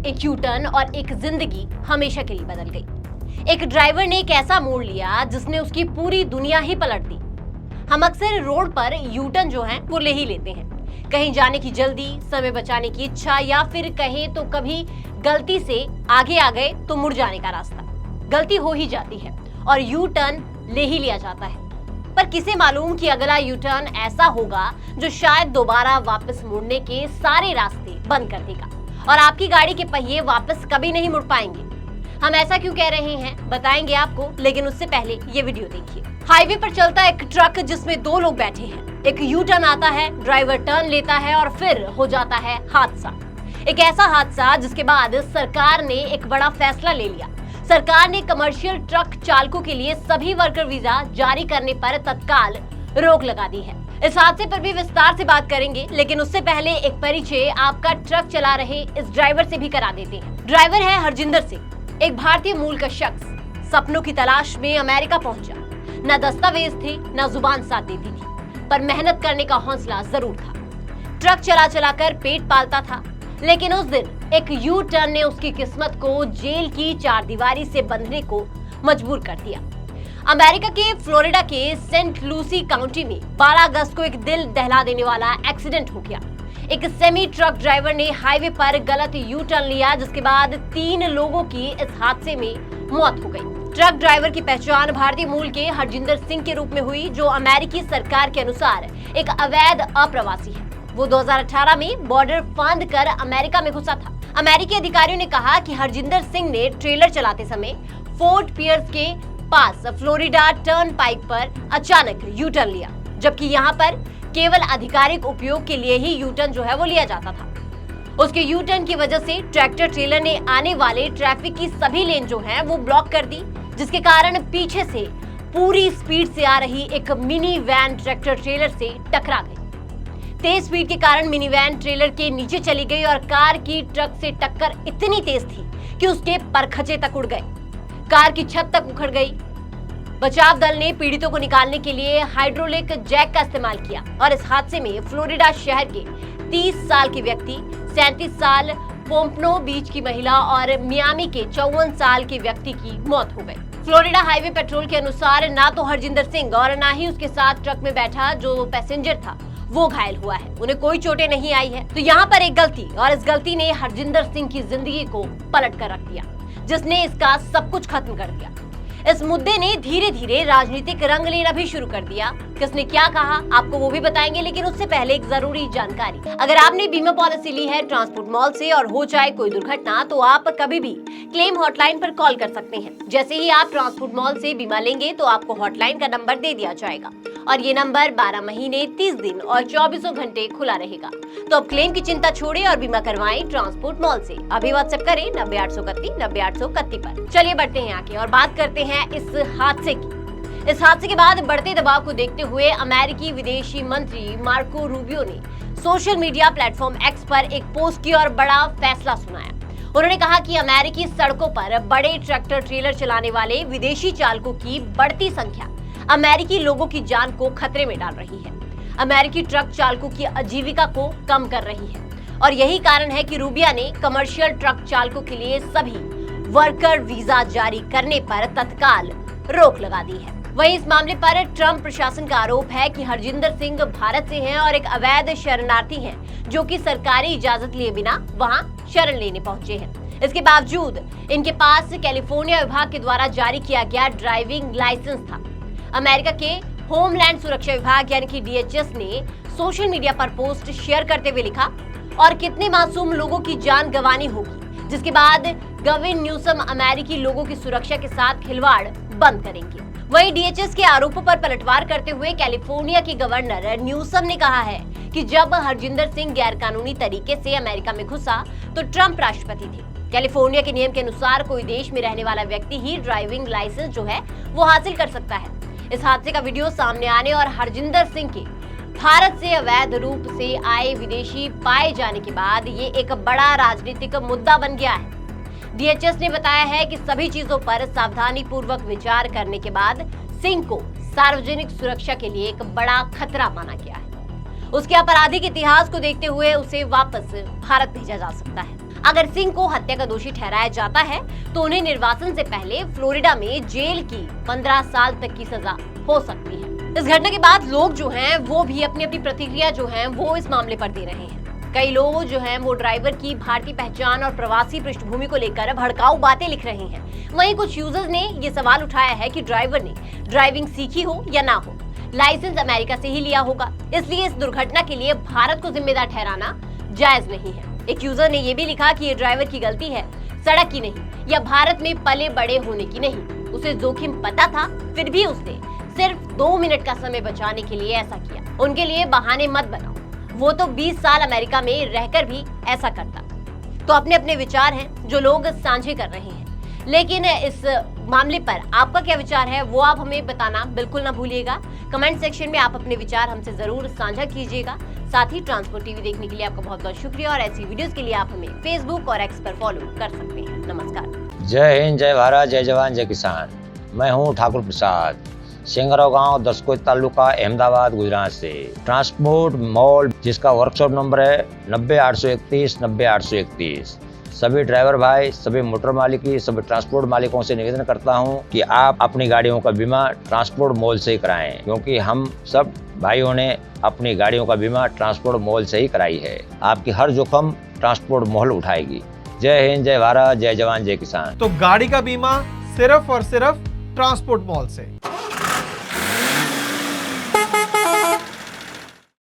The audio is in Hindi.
एक यू टर्न और एक जिंदगी हमेशा के लिए बदल गई। एक ड्राइवर ने एक ऐसा मोड़ लिया जिसने उसकी पूरी दुनिया ही पलट दी। हम अक्सर रोड पर यू टर्न जो है वो ले ही लेते हैं, कहीं जाने की जल्दी, समय बचाने की इच्छा, या फिर कहें तो कभी गलती से आगे आ गए तो मुड़ जाने का रास्ता। गलती हो ही जाती है और यू टर्न ले ही लिया जाता है, पर किसे मालूम कि अगला यू टर्न ऐसा होगा जो शायद दोबारा वापस मुड़ने के सारे रास्ते बंद कर देगा और आपकी गाड़ी के पहिए वापस कभी नहीं मुड़ पाएंगे। हम ऐसा क्यों कह रहे हैं बताएंगे आपको, लेकिन उससे पहले ये वीडियो देखिए। हाईवे पर चलता एक ट्रक जिसमें 2 लोग बैठे हैं। एक यू टर्न आता है, ड्राइवर टर्न लेता है और फिर हो जाता है हादसा। एक ऐसा हादसा जिसके बाद सरकार ने एक बड़ा फैसला ले लिया। सरकार ने कमर्शियल ट्रक चालकों के लिए सभी वर्कर वीजा जारी करने पर तत्काल रोक लगा दी है। इस हादसे पर भी विस्तार से बात करेंगे, लेकिन उससे पहले एक परिचय आपका ट्रक चला रहे इस ड्राइवर से भी करा देते हैं। ड्राइवर है हरजिंदर सिंह, एक भारतीय मूल का शख्स। सपनों की तलाश में अमेरिका पहुंचा। न दस्तावेज थे, न जुबान साथ देती थी, पर मेहनत करने का हौसला जरूर था। ट्रक चला चला कर पेट पालता था, लेकिन उस दिन एक यू टर्न ने उसकी किस्मत को जेल की चारदीवारी से बंधने को मजबूर कर दिया। अमेरिका के फ्लोरिडा के सेंट लूसी काउंटी में 12 अगस्त को एक दिल दहला देने वाला एक्सीडेंट हो गया। एक सेमी ट्रक ड्राइवर ने हाईवे पर गलत यू टर्न लिया, जिसके बाद 3 लोगों की इस हादसे में मौत हो गई। ट्रक ड्राइवर की पहचान भारतीय मूल के हरजिंदर सिंह के रूप में हुई, जो अमेरिकी सरकार के अनुसार एक अवैध अप्रवासी है। वो 2018 में बॉर्डर फांद कर अमेरिका में घुसा था। अमेरिकी अधिकारियों ने कहा कि हरजिंदर सिंह ने ट्रेलर चलाते समय फोर्ट पियर्स के पास फ्लोरिडा टर्न पाइक पर अचानक यू टर्न लिया, जबकि यहाँ पर केवल आधिकारिक उपयोग के लिए ही यू टर्न जो है वो लिया जाता था। उसके यू टर्न की वजह से ट्रैक्टर ट्रेलर ने आने वाले ट्रैफिक की सभी लेन जो है वो ब्लॉक कर दी, जिसके कारण पीछे से पूरी स्पीड से आ रही एक मिनी वैन ट्रैक्टर ट्रेलर से टकरा गई। तेज स्पीड के कारण मिनी वैन ट्रेलर के नीचे चली गई और कार की ट्रक से टक्कर इतनी तेज थी कि उसके परखचे तक उड़ गए। कार की छत तक उखड़ गई। बचाव दल ने पीड़ितों को निकालने के लिए हाइड्रोलिक जैक का इस्तेमाल किया और इस हादसे में फ्लोरिडा शहर के 30 साल के व्यक्ति, 37 साल पोम्पनो बीच की महिला और मियामी के 54 साल के व्यक्ति की मौत हो गई। फ्लोरिडा हाईवे पेट्रोल के अनुसार ना तो हरजिंदर सिंह और ना ही उसके साथ ट्रक में बैठा जो पैसेंजर था वो घायल हुआ है। उन्हें कोई चोटें नहीं आई है। तो यहाँ पर एक गलती, और इस गलती ने हरजिंदर सिंह की जिंदगी को पलट कर रख दिया, जिसने इसका सब कुछ खत्म कर दिया। इस मुद्दे ने धीरे धीरे राजनीतिक रंग लेना भी शुरू कर दिया। किसने क्या कहा आपको वो भी बताएंगे, लेकिन उससे पहले एक जरूरी जानकारी। अगर आपने बीमा पॉलिसी ली है ट्रांसपोर्ट मॉल से और हो जाए कोई दुर्घटना, तो आप कभी भी क्लेम हॉटलाइन पर कॉल कर सकते हैं। जैसे ही आप ट्रांसपोर्ट मॉल से बीमा लेंगे तो आपको हॉटलाइन का नंबर दे दिया जाएगा और ये नंबर 12 महीने 30 दिन और 24 घंटे खुला रहेगा। तो अब क्लेम की चिंता छोड़े और बीमा करवाएं ट्रांसपोर्ट मॉल से। अभी व्हाट्सएप करें 90 831 पर। चलिए बढ़ते हैं आगे और बात करते हैं इस हादसे की। इस हादसे के बाद बढ़ते दबाव को देखते हुए अमेरिकी विदेशी मंत्री मार्को रूबियो ने सोशल मीडिया प्लेटफॉर्म एक्स पर एक पोस्ट की और बड़ा फैसला सुनाया। उन्होंने कहा कि अमेरिकी सड़कों पर बड़े ट्रैक्टर ट्रेलर चलाने वाले विदेशी चालकों की बढ़ती संख्या अमेरिकी लोगों की जान को खतरे में डाल रही है, अमेरिकी ट्रक चालकों की आजीविका को कम कर रही है और यही कारण है कि रूबिया ने कमर्शियल ट्रक चालकों के लिए सभी वर्कर वीजा जारी करने पर तत्काल रोक लगा दी है। वहीं इस मामले पर ट्रंप प्रशासन का आरोप है कि हरजिंदर सिंह भारत से हैं और एक अवैध शरणार्थी हैं, जो कि सरकारी इजाजत लिए बिना वहां शरण लेने पहुंचे हैं। इसके बावजूद इनके पास कैलिफोर्निया विभाग के द्वारा जारी किया गया ड्राइविंग लाइसेंस था। अमेरिका के होमलैंड सुरक्षा विभाग यानी कि DHS ने सोशल मीडिया पर पोस्ट शेयर करते हुए लिखा, और कितने मासूम लोगों की जान गंवानी होगी, जिसके बाद गविन न्यूसम अमेरिकी लोगों की सुरक्षा के साथ खिलवाड़ बंद करेंगे। वहीं DHS के आरोपों पर पलटवार करते हुए कैलिफोर्निया की गवर्नर न्यूसम ने कहा है कि जब हरजिंदर सिंह गैरकानूनी तरीके से अमेरिका में घुसा तो ट्रंप राष्ट्रपति थे। कैलिफोर्निया के नियम के अनुसार कोई देश में रहने वाला व्यक्ति ही ड्राइविंग लाइसेंस जो है वो हासिल कर सकता है। इस हादसे का वीडियो सामने आने और हरजिंदर सिंह के भारत से अवैध रूप से आए विदेशी पाए जाने के बाद ये एक बड़ा राजनीतिक मुद्दा बन गया है। DHS ने बताया है कि सभी चीजों पर सावधानी पूर्वक विचार करने के बाद सिंह को सार्वजनिक सुरक्षा के लिए एक बड़ा खतरा माना गया है। उसके आपराधिक इतिहास को देखते हुए उसे वापस भारत भेजा जा सकता है। अगर सिंह को हत्या का दोषी ठहराया जाता है तो उन्हें निर्वासन से पहले फ्लोरिडा में जेल की 15 साल तक की सजा हो सकती है। इस घटना के बाद लोग जो हैं वो भी अपनी अपनी प्रतिक्रिया जो है वो इस मामले पर दे रहे हैं। कई लोग जो हैं वो ड्राइवर की भारतीय पहचान और प्रवासी पृष्ठभूमि को लेकर भड़काऊ बातें लिख रहे हैं। वहीं कुछ यूजर्स ने ये सवाल उठाया है कि ड्राइवर ने ड्राइविंग सीखी हो या ना हो, लाइसेंस अमेरिका से ही लिया होगा, इसलिए इस दुर्घटना के लिए भारत को जिम्मेदार ठहराना जायज नहीं है। एक यूजर ने यह भी लिखा कि ये ड्राइवर की गलती है, सड़क की नहीं या भारत में पले बड़े होने की नहीं। उसे जोखिम पता था, फिर भी उसने सिर्फ 2 मिनट का समय बचाने के लिए ऐसा किया। उनके लिए बहाने मत बनाओ, वो तो 20 साल अमेरिका में रहकर भी ऐसा करता। तो अपने अपने विचार हैं जो लोग साझे कर रहे हैं, लेकिन इस मामले पर आपका क्या विचार है वो आप हमें बताना बिल्कुल ना भूलिएगा। कमेंट सेक्शन में आप अपने विचार हमसे जरूर साझा कीजिएगा। साथ ही ट्रांसपोर्ट टीवी देखने के लिए आपका बहुत बहुत शुक्रिया और ऐसी वीडियोस के लिए आप हमें फेसबुक और एक्स पर फॉलो कर सकते हैं। नमस्कार। जय हिंद, जय भारत, जय जवान, जय किसान। मैं हूं ठाकुर प्रसाद, सिंगराव गांव, दसकोच तालुका, अहमदाबाद, गुजरात से। ट्रांसपोर्ट मॉल जिसका वर्कशॉप नंबर है 90-831 90-831। सभी ड्राइवर भाई, सभी मोटर मालिकी, सभी ट्रांसपोर्ट मालिकों से निवेदन करता हूं कि आप अपनी गाड़ियों का बीमा ट्रांसपोर्ट मॉल से ही कराएं, क्योंकि हम सब भाइयों ने अपनी गाड़ियों का बीमा ट्रांसपोर्ट मॉल से ही कराई है। आपकी हर जोखिम ट्रांसपोर्ट मॉल उठाएगी। जय हिंद, जय भारत, जय जवान, जय किसान। तो गाड़ी का बीमा सिर्फ और सिर्फ ट्रांसपोर्ट मॉल से।